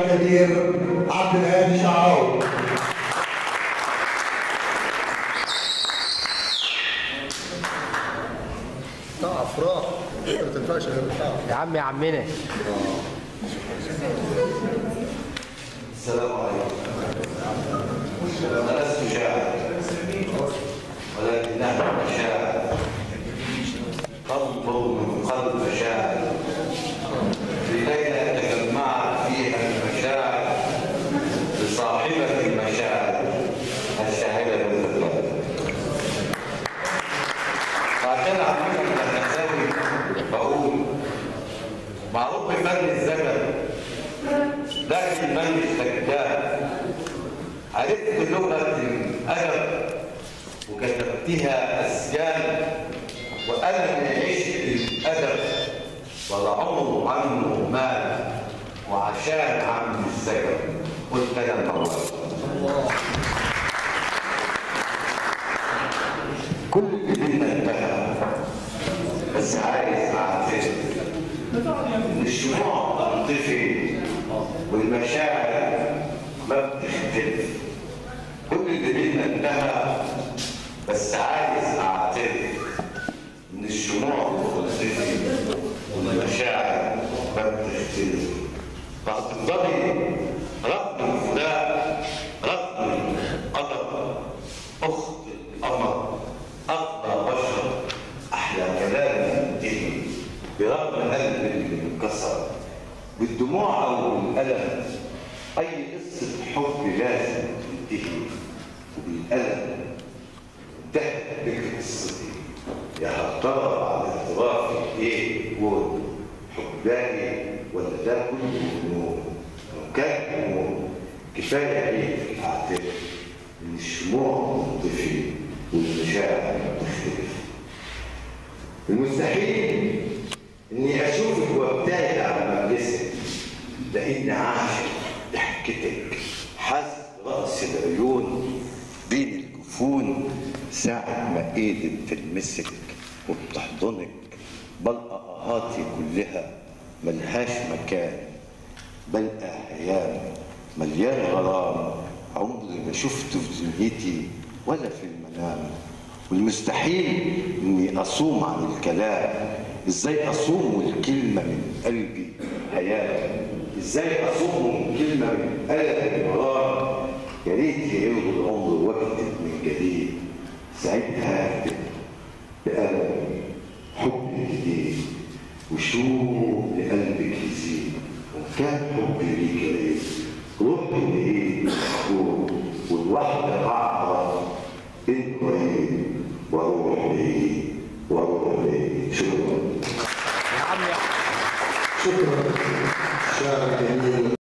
الكبير عبد الهادي شعراوي. بتاع افراح ما تنفعش غير بتاع يا عم يا عمنا. السلام عليكم. أنا لست شاعر ولكن نحن مشاعر تنبض من قلب شاعر لكي تجمعت فيها المشاعر لصاحبة المشاعر الشاعرة بالفضل. وعشان عمنا النساوي بقول معروف بفن الزمن لكن من اشتكتها عرفت لغة الأدب وكتبتها أسجال وأنا من عشق الأدب ولا عمره عنه مال وعشان عم السجن قلت أنا الموال. كل اللي انتهى بس عايز أعتذر الشموع تنطفي والمشاعر ما بتختلف. كل اللي بينا انتهى بس عايز اعترف ان الشموع بتنطفي والمشاعر ما بتختلف. فهتفضلي رغم الفراق رغم القدر اخت القمر اقضى بشر احلى كلام ينتهي برغم قلب اللي انكسر بالدموع او بالالم. اي قصه حب لازم تنتهي وبالالم انتهت بك قصتي. يا هل ترى على اعترافي ايه يكون حباني ولا ده كله جنون؟ لو كان جنون كفايه عليك اعترف ان الشموع تنطفي والمشاعر تختلف. المستحيل اني اشوفك وابتعد عن مجلسك لاني عاشق ضحكتك حسب راس العيون بين الجفون ساعه ما ايدي بتلمسك وبتحضنك بلقى اهاتي كلها ملهاش مكان. بلقى ايام مليان غرام عمري ما شفته في دنيتي ولا في المنام. والمستحيل اني اصوم عن الكلام. ازاي اصوم والكلمه من قلبي حياه؟ ازاي اصوم والكلمه من قلبي مرار؟ يا ريت يعود العمر واكتب من جديد ساعتها اكتب بقلبي حب جديد وشوق لقلبك يزيد. وكان حبي ليك العيد روحي لايد محبوب والوحده اعرف انت بعيد واروح بعيد واروح بعيد. شكرا يا عم شكرا. شاعر جميل.